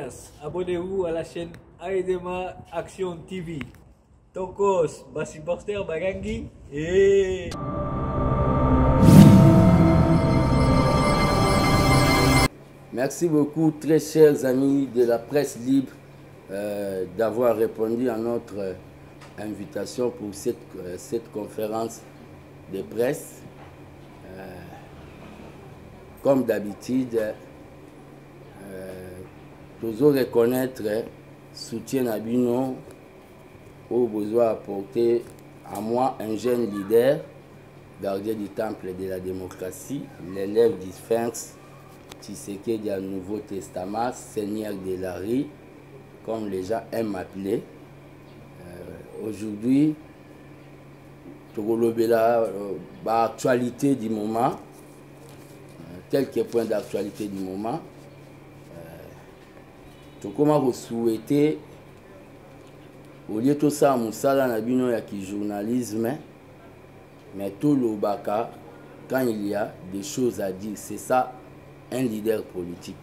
Boxers. Abonnez-vous à la chaîne Aidema Action TV. Tokos, Basi Boxer Bagangi et... Merci beaucoup, très chers amis de la presse libre, d'avoir répondu à notre invitation pour cette conférence de presse. Comme d'habitude, toujours reconnaître soutien à Bino au besoin apporté à moi, un jeune leader, gardien du temple de la démocratie, l'élève du Sphinx, Tshisekedi du Nouveau Testament, Seigneur de la Rie, comme les gens aiment m'appeler. Aujourd'hui, Togolobela, actualité du moment, quelques points d'actualité du moment. Comment vous souhaitez, au lieu de tout ça, Moussala Nabino qui journalisme, mais tout le baka, quand il y a des choses à dire, c'est ça un leader politique.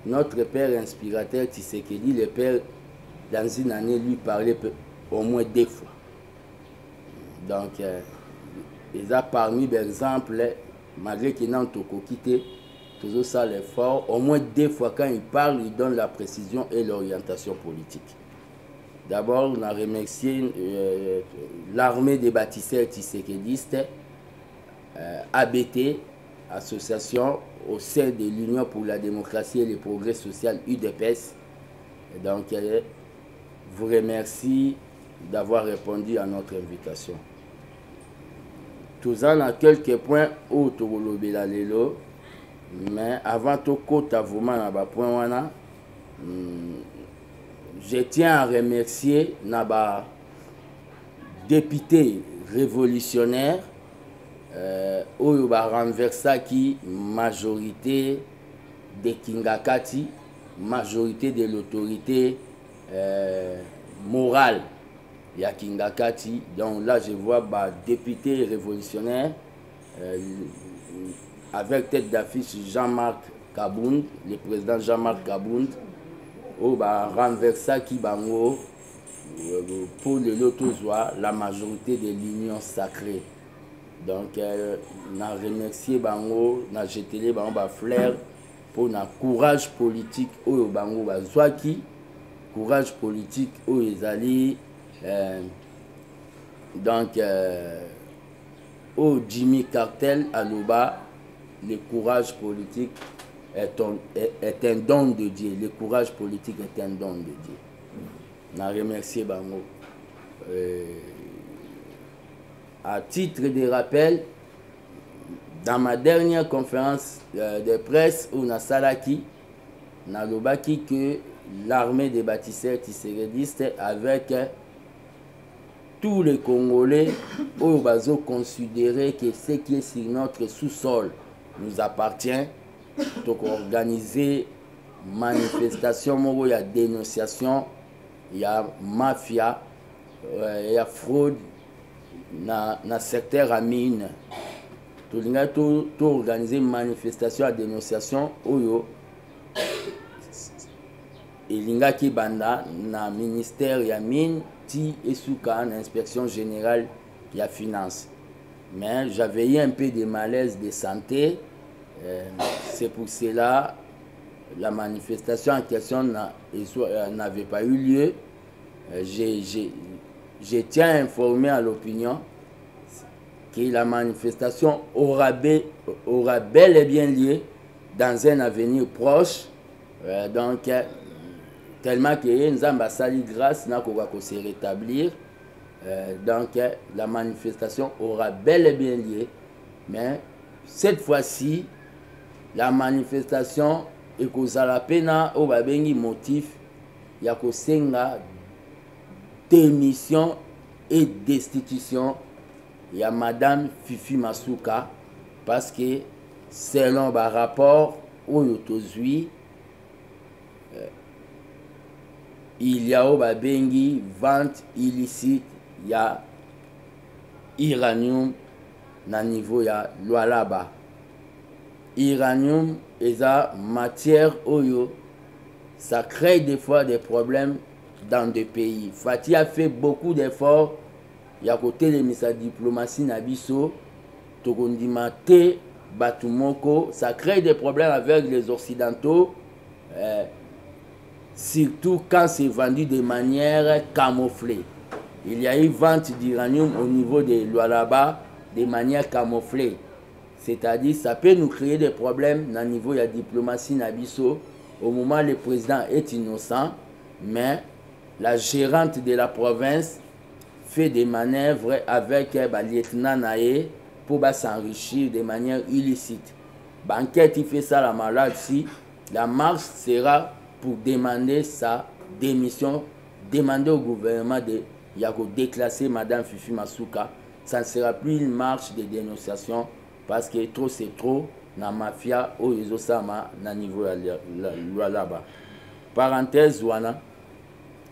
Notre père inspirateur Tshisekedi, le père, dans une année, lui parlait au moins 2 fois. Donc, il a parmi d'exemples, malgré qu'il n'a pas quitté, toujours ça l'effort, au moins 2 fois quand il parle, il donne la précision et l'orientation politique. D'abord, on a remercié l'armée des bâtisseurs tshisekedistes, ABT, association au sein de l'Union pour la démocratie et le progrès social, UDPS. Et donc, vous remercie d'avoir répondu à notre invitation. Tout ça, on a quelques points au Togolobela Lelo, mais avant tout, je tiens à remercier Naba, député révolutionnaire, où va renverser qui majorité de Kingakati, majorité de l'autorité morale de Kingakati. Donc là, je vois député révolutionnaire avec tête d'affiche Jean-Marc Kabound, le président Jean-Marc Kabound, où va renverser qui bango pour le lotozoa, la majorité de l'union sacrée. Donc, on a remercié bango, on a jeté les bango flair pour le courage politique au bango bazwaki, courage politique au ezali, donc au Jimmy Cartel à Loba, le courage politique est un don de Dieu. Le courage politique est un don de Dieu. On a remercié bango. À titre de rappel, dans ma dernière conférence de presse où na salaki, na lobaki que l'armée des bâtisseurs tshisekedistes avec tous les Congolais où bazo considérer que ce qui est sur notre sous-sol nous appartient, donc organiser manifestation, il y a dénonciation, il y a mafia, il y a fraude dans secteur à mine. Tout organiser manifestation à dénonciation oyo elinga ki banda na ministère ya mine ti esuka na inspection générale ya finance. Mais j'avais eu un peu de malaise de santé, c'est pour cela la manifestation en question n'avait pas eu lieu. Je tiens à informer à l'opinion que la manifestation aura bel et bien lieu dans un avenir proche. Donc, tellement que nous avons sali grâce à se rétablir. Donc, la manifestation aura bel et bien lieu. Mais cette fois-ci, la manifestation est causala pena au babengi motif ya kosenga démission et destitution il y a Madame Fifi Masuka parce que selon le rapport au Yotozui, il y a au Babengi vente illicite, il y a uranium na niveau ya Lualaba. Uranium est la matière oyo ça crée des fois des problèmes dans des pays. Fati a fait beaucoup d'efforts. Il y a côté de sa diplomatie Nabiso, Togondimate, Batumoko, ça crée des problèmes avec les Occidentaux, surtout quand c'est vendu de manière camouflée. Il y a eu vente d'uranium au niveau de Lualaba de manière camouflée. C'est-à-dire, ça peut nous créer des problèmes au niveau de la diplomatie Nabiso. Au moment où le président est innocent, mais la gérante de la province fait des manœuvres avec le lieutenant Naé pour s'enrichir de manière illicite. Banquette, il fait ça la malade si la marche sera pour demander sa démission, demander au gouvernement de déclasser Madame Fifi Masuka. Ça ne sera plus une marche de dénonciation parce que trop c'est trop na mafia au Yozosama na niveau là-bas. Parenthèse wana.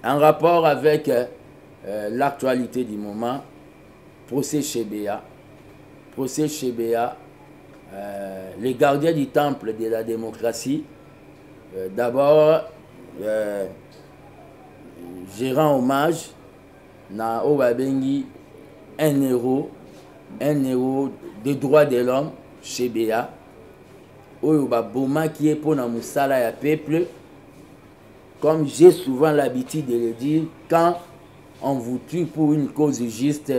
En rapport avec l'actualité du moment, procès Chebea. Procès Chebea, les gardiens du temple de la démocratie. D'abord, je rends hommage na Obabengi, un héros des droits de l'homme, Chebea. Oyoba Boma qui est pour na Moussala ya peuple. Comme j'ai souvent l'habitude de le dire, quand on vous tue pour une cause juste,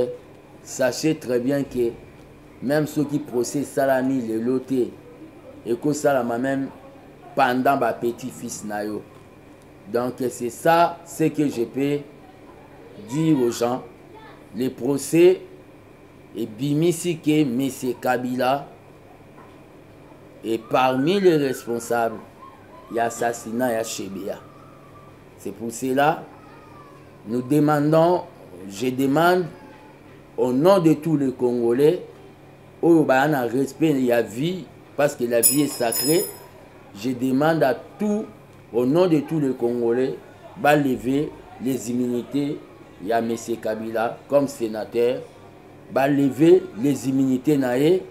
sachez très bien que même ceux qui procèdent salami le loté et que salama même pendant ma petit-fils nayo. Donc c'est ça ce que je peux dire aux gens. Les procès et bimisi que M. Kabila est parmi les responsables de l'assassinat de Chebea. C'est pour cela nous demandons, je demande au nom de tous les Congolais, au respect de la vie, parce que la vie est sacrée, je demande à tout, au nom de tous les Congolais, de lever les immunités. Il y a M. Kabila comme sénateur, de lever les immunités naé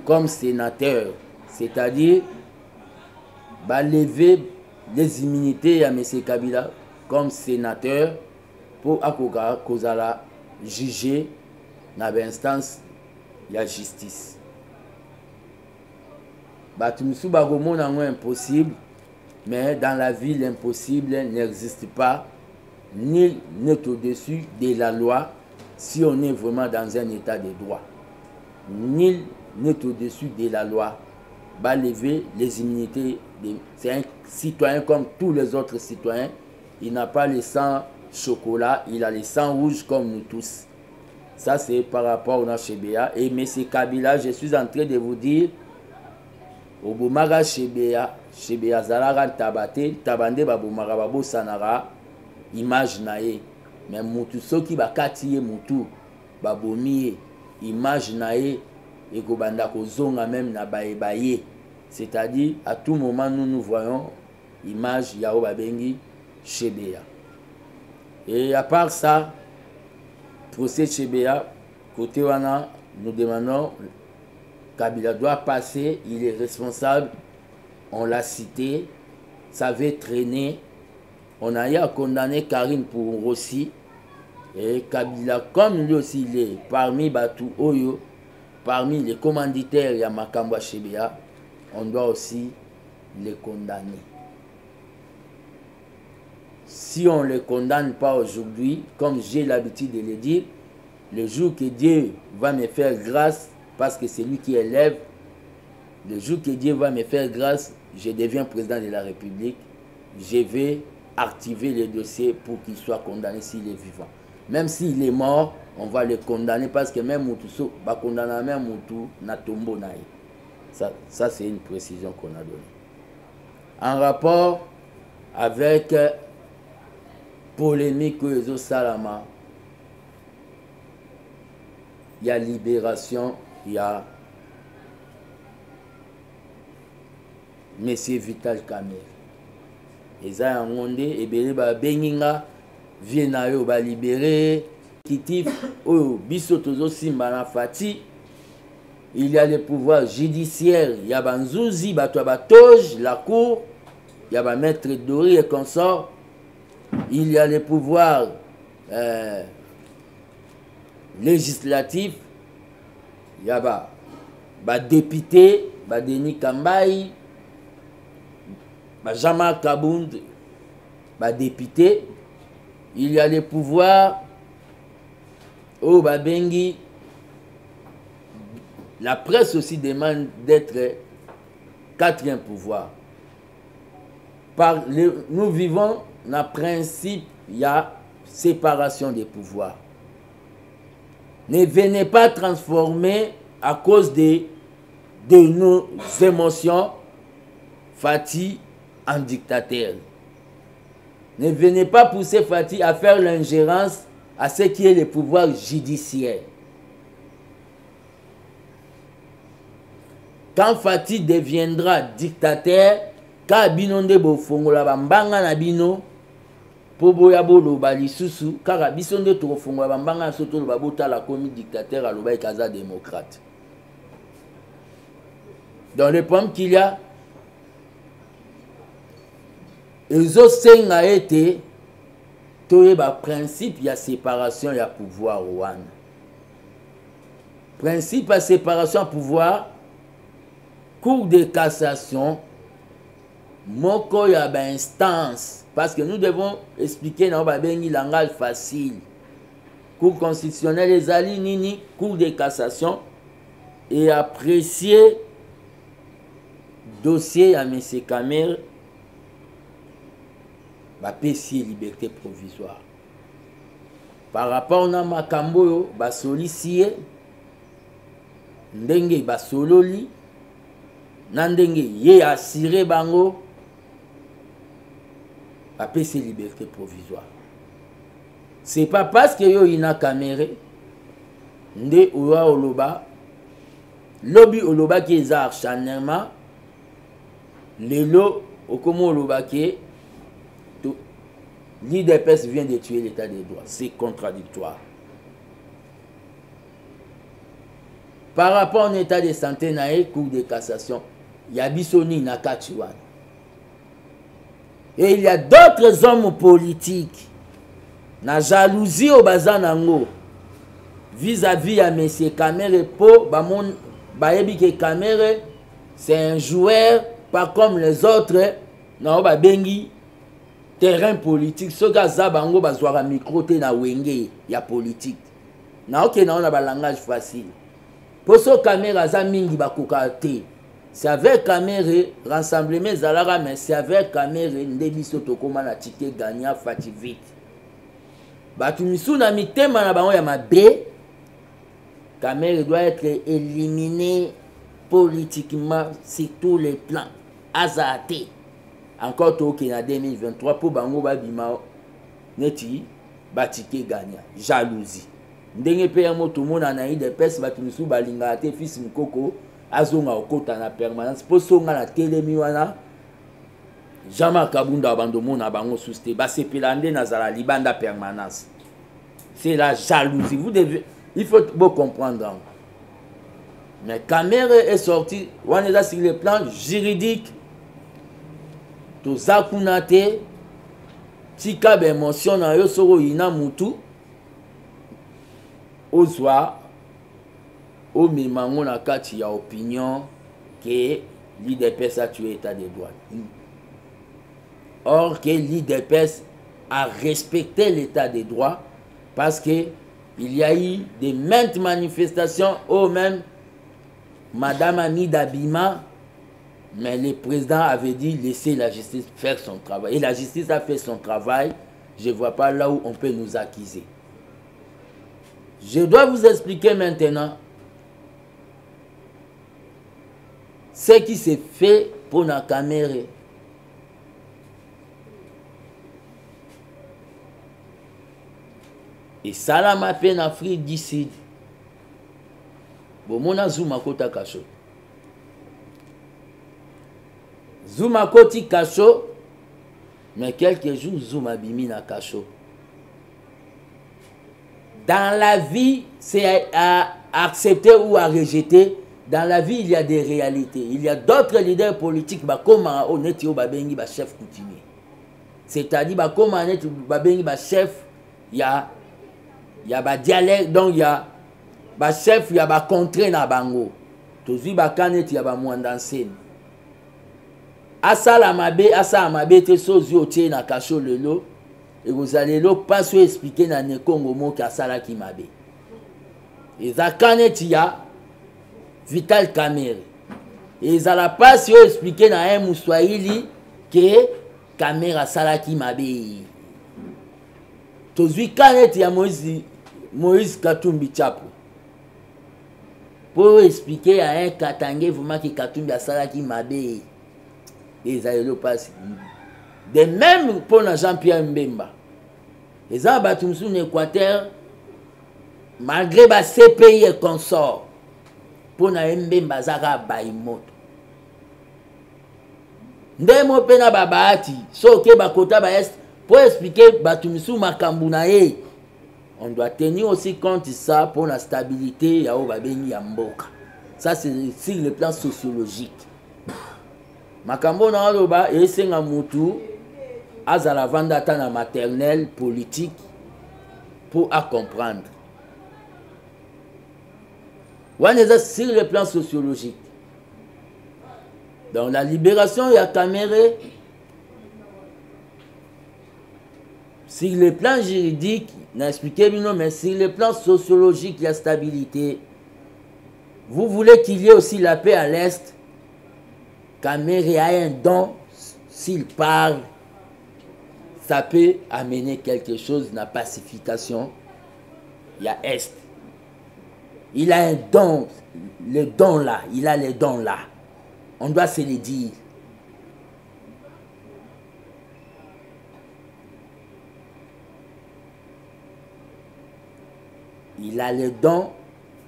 comme sénateur. C'est-à-dire, de lever les immunités à M. Kabila comme sénateur pour Kozala juger dans l'instance de la justice. Impossible, mais dans la vie, l'impossible n'existe pas. Nul n'est au-dessus de la loi si on est vraiment dans un état de droit. Nul n'est au-dessus de la loi. Va lever les immunités. C'est un citoyen comme tous les autres citoyens. Il n'a pas le sang chocolat, il a le sang rouge comme nous tous. Ça, c'est par rapport à Chebea. Et M. Kabila, je suis en train de vous dire, au Bomaga Chebea, Chebea Zalara Tabate, Tabande Babomaga Babo Sanara, image nae. Mais Moutou Soki Bakati Moutou, Babomiye, image nae, et Gobanda Kozonga même na Baebaye. C'est-à-dire, à tout moment, nous voyons image Yao Babengi Chebea. Et à part ça, procès Chebea, côté Wana, nous demandons, Kabila doit passer, il est responsable, on l'a cité, ça avait traîné, on a eu à condamner Karine pour Rossi, et Kabila, comme lui aussi il est parmi Batou Oyo, parmi les commanditaires Yamakamba Chebea, on doit aussi les condamner. Si on ne les condamne pas aujourd'hui, comme j'ai l'habitude de le dire, le jour que Dieu va me faire grâce, parce que c'est lui qui élève, le jour que Dieu va me faire grâce, je deviens président de la République, je vais activer le dossier pour qu'il soit condamné s'il est vivant. Même s'il est mort, on va le condamner parce que même Moutou va condamner même Moutou na tombo naï. Ça c'est une précision qu'on a donnée. En rapport avec polémique que Salama, il y a libération, il y a M. Vital Kamerhe. Et ça, on dit, et bien, Beninga, vient à eux, libérer, Kitif, Bisotozo Simbana Fati. Il y a le pouvoir judiciaire, il y a Banzouzi, Batouabatoj, la cour, il y a maître Dori et consorts, il y a les pouvoirs législatifs, il y a député, Denis Kambaï, Jean-Marc Kabound, député, il y a les pouvoirs au Babengi. La presse aussi demande d'être quatrième pouvoir. Nous vivons dans le principe, il y a séparation des pouvoirs. Ne venez pas transformer à cause de nos émotions Fati en dictateur. Ne venez pas pousser Fati à faire l'ingérence à ce qui est le pouvoir judiciaire. Quand Fati deviendra dictateur, quand Binonde bofongola bambanga na bino, pobo ya bolo bali susu, car bisonde to fongola bambanga soto babota la komi dictateur à l'oba kaza démocrate. Dans le problème qu'il y a, les autres a été tout ba principe il y a séparation il y a pouvoir one. Principe à séparation pouvoir. Cour de cassation, moko ya ba instance, parce que nous devons expliquer dans un langage facile. Cour constitutionnelle les ali nini, cour de cassation et apprécier dossier à M. Kamer, PC liberté provisoire. Par rapport à Makambo, solicier, ndenge sololi, Nandenge ye assuré bango PC liberté provisoire. C'est pas parce que yo ina caméra nde owa oloba lobby oloba ki eza acharnement lelo okomo oloba ki l'IDPS vient de tuer l'état des droits. C'est contradictoire. Par rapport à l'état de santé nae cour de cassation, il y a Bissoni Nakachiwan. Et il y a d'autres hommes politiques. Na jalousie au bazanango vis-à-vis à M. Kamere Po, bayebi ke Kamere, c'est un joueur pas comme les autres. Na ba bengi terrain politique. Ce gars zabango bazwara micro te na wenge ya politique. Na ok na on a ba langage facile. Pour ce caméra za mingi bakoka te. C'est avec caméra rassemblement zalara mais c'est avec caméra ndebi soto koma na tike gagna fati vite. Batu misu na mitema na bango ya mabe. Caméra doit être éliminé politiquement sur tous les plans. Azate. Encore toke na 2023 pour bango babima neti batike gagna jalousie. Ndenge pe ya moto mona na IDPS batu misu balinga te fils mukoko azonga okota na permanence posonga na telemi wana Jean-Marc Kabunda bando mona bango souste basepelande na zala libanda permanence. C'est la jalousie. Vous devez, il faut bien comprendre. Mais Kamere est sorti, on est là sur le plan juridique. To zakunate tika be émotion na yo soro ina mutu ozwa au mimango na kati ya opinion que l'IDPS a tué l'état des droits. Or que l'IDPS a respecté l'état des droits parce que il y a eu de maintes manifestations où même Madame Amida Bima, mais le président avait dit laissez la justice faire son travail. Et la justice a fait son travail. Je ne vois pas là où on peut nous accuser. Je dois vous expliquer maintenant ce qui s'est fait pour la caméra. Et ça l'a mappé en Afrique du Sud. Bon, mon Zuma Kota Kacho. Zuma Koti Kacho, mais quelques jours, Zuma Bimi na Kacho. Dans la vie, c'est à accepter ou à rejeter dans la vie, il y a des réalités. Il y a d'autres leaders politiques, comme honnête, babengi ba chef coutumier. C'est-à-dire, comme honnête, babengi ba chef, il y a ba dialecte, donc il y a ba chef, il y a ba contrée na bango. Tozi ba kanet, il y a ba mwandansene. Asala mabe te sozi otie na kacho lelo, et vous allez le pas expliquer na nekongo mo ki asala ki mabe. Et za kanet, il y a Vital Kamerhe. Et ils n'ont pas si expliqué dans un Mouswahili que Kamerhe a salaki mabe. Tozui kanet ya Moïse Katumbi Chapo. Pour expliquer à un Katangé vraiment que Katumbi a salaki mabe. Et ils n'ont pas si. De même pour Jean-Pierre Mbemba. Les gens battus en Équateur, malgré ba CPI et consort. Pour na Mbemba zaka baimoto ndemo pena babati soke bakota ba est pour expliquer batumisu makambu na ye. On doit tenir aussi compte de ça pour la stabilité ya obabengi ya mboka. Ça c'est sur le plan sociologique. Makambo na aloba esenga mutu azala vanda ta na maternelle politique pour à comprendre. Sur le plan sociologique. Donc la libération de Kamerhe, sur le plan juridique, mais sur le plan sociologique, il y a stabilité. Vous voulez qu'il y ait aussi la paix à l'Est. Kamerhe a un don, s'il parle, ça peut amener quelque chose, la pacification. Il y a Est. Il a un don, le don là, il a les dons là. On doit se le dire. Il a les dons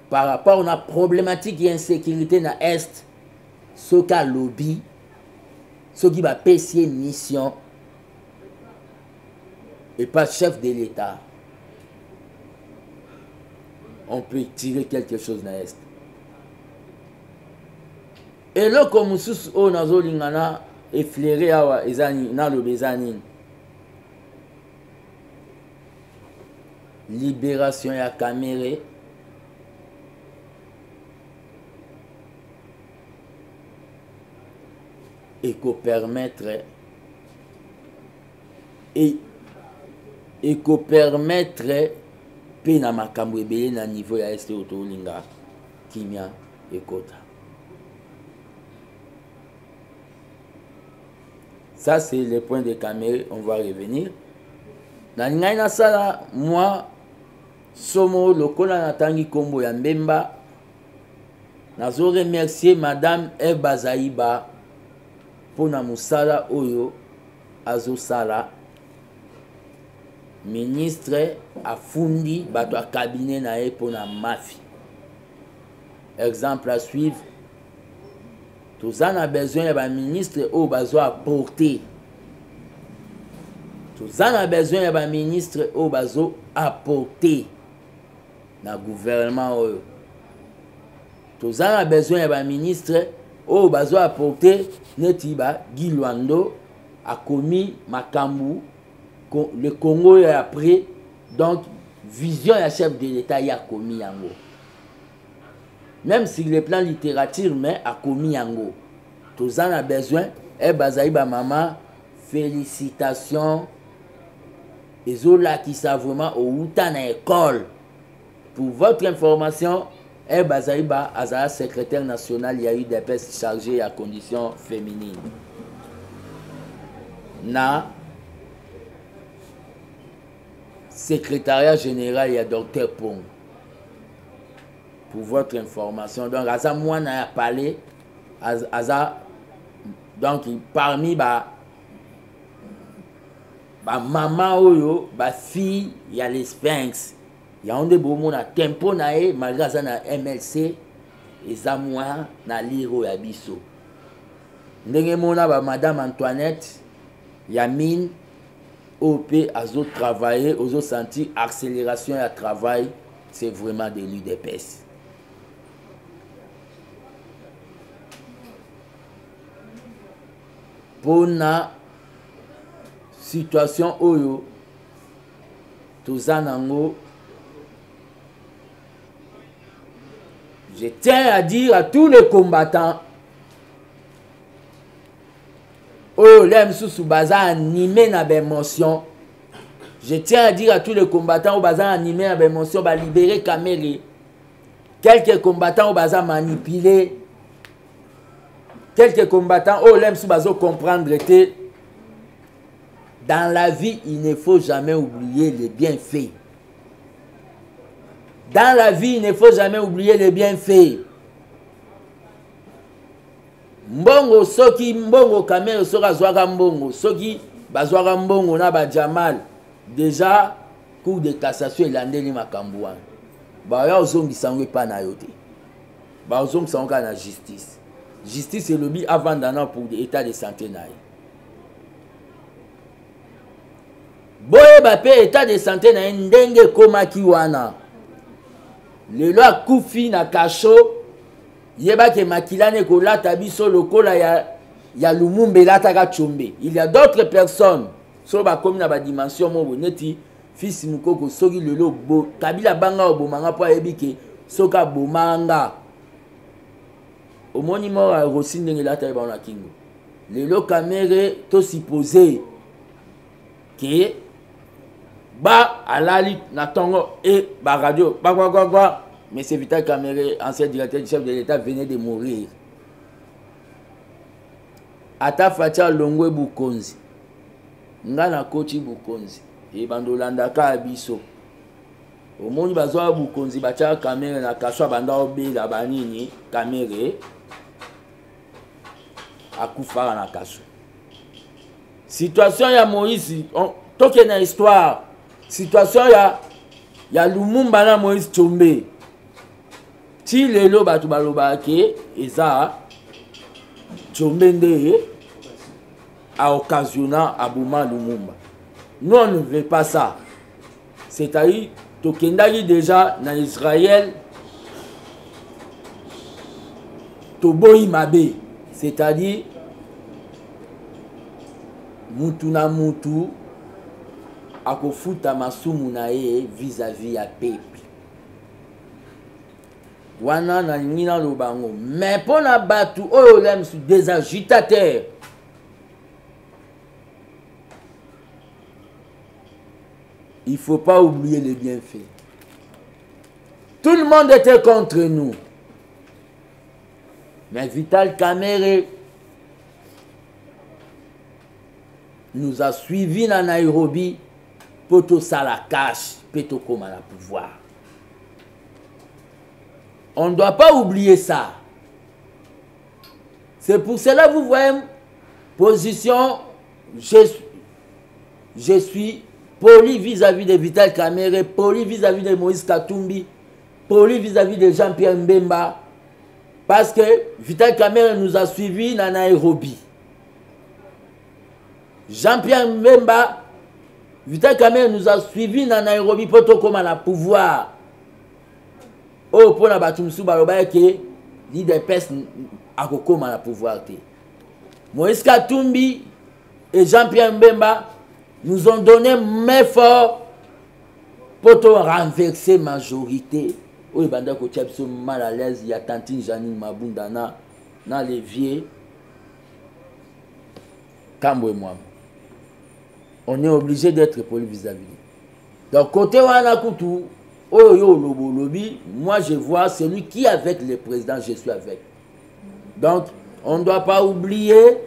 par rapport à la problématique et insécurité dans l'Est. Ce qu'a lobby, ce qui va payer mission et pas chef de l'État. On peut tirer quelque chose dans l'Est. Et là, comme nous avons effleuré dans le Bézanine, libération de Kamerhe, et qu'on permettrait pe na makambo ebele na niveau ya este otolinga kimia ekota. Ça c'est le point de Kamerhe, on va revenir. Na ngai na sala moi somo lokola natangi kombo ya Mbemba. Nazo remercier madame Eva Zaiba pour na musala oyo azo sala. Ministre afundi bato a cabinet na ye pour na mafia. Exemple à suivre. Tous en a besoin de ministre au bazo apporter. Tous en a besoin de ministre au bazo apporter na gouvernement oyo. Tous en a besoin de ministre au bazo apporter netiba Gilwando a commis makambu. Le Congo est après, donc vision ya chef de l'État y a commis yango. Même si le plan littérature mais a commis yango. Tous en a besoin. Et Bazaïba maman, félicitations. Et zola qui savent vraiment au Outan à école. Pour votre information, et Bazaïba Azara secrétaire national, il y a eu des postes chargés à conditions féminines. Na secrétariat général, il y a Dr Pong. Pour votre information. Donc, Aza Mouana a parlé. Aza, donc, parmi maman oyo, fille, il y a les Sphinx. Il y a un de beaux mots na tempo nae, malgré ça na MLC, et ça moi na liro ya biso. Ndenge mona madame Antoinette, Yamine, OP, azo travailler, ozo sentir accélération et travail, c'est vraiment de l'UDPS. pour na situation oyo toza nango. Je tiens à dire à tous les combattants oyo l'aime sous baza animé na émotion. Je tiens à dire à tous les combattants au baza animé na émotion ba libérer Kamere. Quelques combattants au baza manipulé. Quelques combattants oh l'aime sous bazo comprendre que dans la vie il ne faut jamais oublier les bienfaits. Dans la vie, il ne faut jamais oublier les bienfaits. Mbongo, soki mbongo Kamere soka zwaka mbongo, soki bazwaka mbongo na ba Jamal, déjà cour de cassation elandeli makambo wana. Ba ya ozongisa ngo pa na yote. Ba ozongisa ngo na justice. Justice est lobby avant d'ana pour l'état de santé na ye. Boye ba pe état de santé na ye ndenge komaki wana. Le loi Koufi na kacho yeba ke makilane ko lata biso lokola ya Lumumba lata ka chombe. Il y a d'autres personnes so ba comme na ba dimension mo boneti fils mukoko soki lelo bo kabila banga obomanga po yebike soka bomanga omoni mo a rosi ndenge lata ba na kingo. Lelo Kamere to supposé que ba alali na tongo et ba radio ba quoi mais c'est Vital Kamere, ancien directeur du chef de l'État, venait de mourir. Ata Fatia Longwe Bukonzi nga na kochi Bukonzi e bandolanda ka abiso omoni bazwa Bukonzi bacha Kamere na kaswa banda obela banini Kamere akufara na kaswa. Situation ya Moïse toke na histoire. Situation ya Lumumba na Moïse Tshombe. Si lelo batu baloba ke eza Tshombe nde a occasionnant Abouma Lumumba. Nous on ne veut pas ça. C'est-à-dire tokendaki déjà na Israël toboyi mabe. C'est-à-dire mutu na mutu akofuta masumu na ye vis-à-vis ya peuple. Wana na ngina lobango. Mais pour na batu oyo lem su des agitateurs. Il ne faut pas oublier les bienfaits. Tout le monde était contre nous. Mais Vital Kamere nous a suivis dans Nairobi pour tout ça la cache, pour tout comme la pouvoir. On ne doit pas oublier ça. C'est pour cela que vous voyez position, je suis poli vis-à-vis de Vital Kamere, poli vis-à-vis de Moïse Katumbi, poli vis-à-vis de Jean-Pierre Mbemba, parce que Vital Kamere nous a suivis dans Nairobi. Jean-Pierre Mbemba, Vital Kamere nous a suivis dans Nairobi pour tout comme la pouvoir. Oh, pour la batumsu baloba ke leader pes a comme la pouvoir. Moïse Katumbi et Jean-Pierre Mbemba nous ont donné main fort pour tout renverser majorité. Oh, banda ko tchapso mal à l'aise, il y a Tantine Janine Mabundana dans l'évier. Kambo et moi. On est obligé d'être poli vis-à-vis. Donc, côté Wana Koutou, oh yo lobo lobi, moi je vois celui qui est avec le président, je suis avec. Donc, on ne doit pas oublier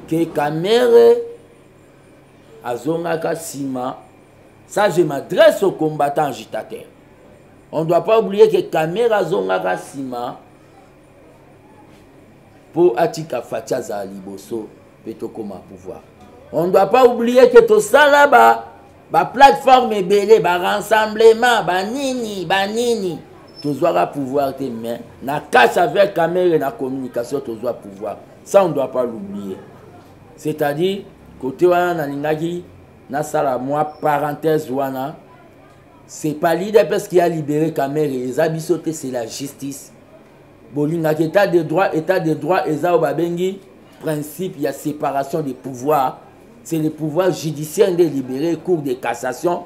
que Kamere Azongaka Sima, ça je m'adresse aux combattants agitateurs. On ne doit pas oublier que Kamere Azongaka Sima pour Atika Fatia Zaliboso, Petokoma pouvoir. On ne doit pas oublier que tout ça là-bas, la plateforme est belée, le rassemblement, banini, tout ça pouvoir te mains. Na cache avec Kamere et la communication, tout ça pouvoir. Ça, on ne doit pas l'oublier. C'est-à-dire, côté wana nalingaki, na sala moi parenthèse wana, c'est pas l'idée parce qu'il a libéré Kamere, les abisotés, c'est la justice. Bolingaki état de droit, Eza Obabengi, principe, il y a séparation des pouvoirs. C'est le pouvoir judiciaire délibéré, cour de cassation.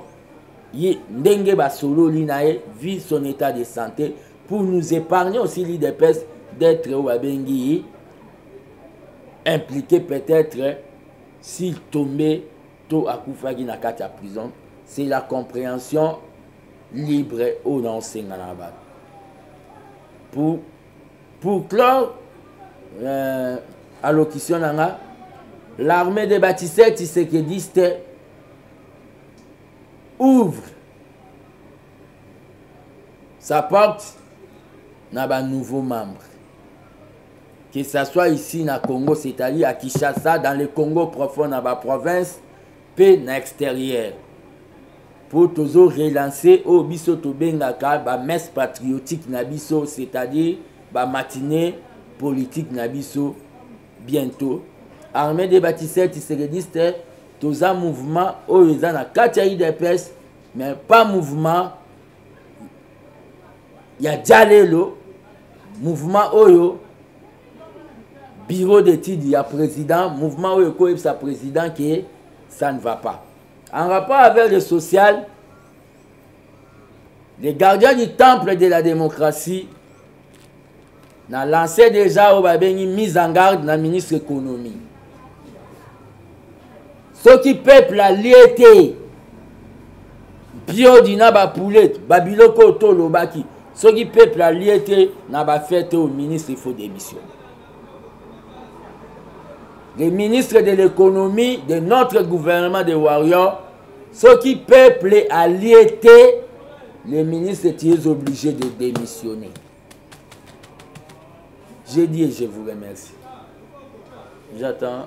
Ndenge basolo linae vit son état de santé pour nous épargner aussi l'IDPS d'être impliqué peut-être s'il tombait tôt à Koufagi na kati prison. C'est la compréhension libre au non Senganaba. Pour clore allocution nanga, l'armée de bâtisseurs tshisekidistes ouvre sa porte na ba nouveaux membres. Que ce soit ici na Congo, c'est-à-dire à Kinshasa, dans le Congo profond, dans la province, puis na extérieur. Pour toujours relancer au biso to bengaka ba messe patriotique na biso, c'est-à-dire ba matinée politique na biso bientôt. Armée des bâtisseurs tshisekidistes, tous un mouvement où ils ont la carte IDPS, mais pas mouvement. Il y a Djalelo, mouvement Oyo, bureau d'études, il y a président, mouvement Oyo, il y a président qui ça ne va pas. En rapport avec le social, les gardiens du temple de la démocratie ont lancé déjà une mise en garde dans le ministre de l'économie. Ceux qui peuplent la liété, bio dina ba poulet, babiloko tolo baki. Ceux qui peuplent la liété, n'a pas fait au ministre, il faut démissionner. Les ministres de l'économie de notre gouvernement de Warriors, ceux qui peuplent à liété, les ministres sont obligés de démissionner. J'ai dit et je vous remercie. J'attends.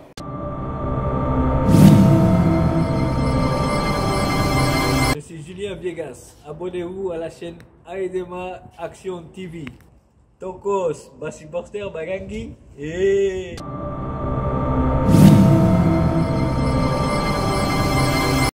Je suis Julien Viegas. Abonnez-vous à la chaîne Aidema Action TV. Tokos, Bassi Porter Bagangi et...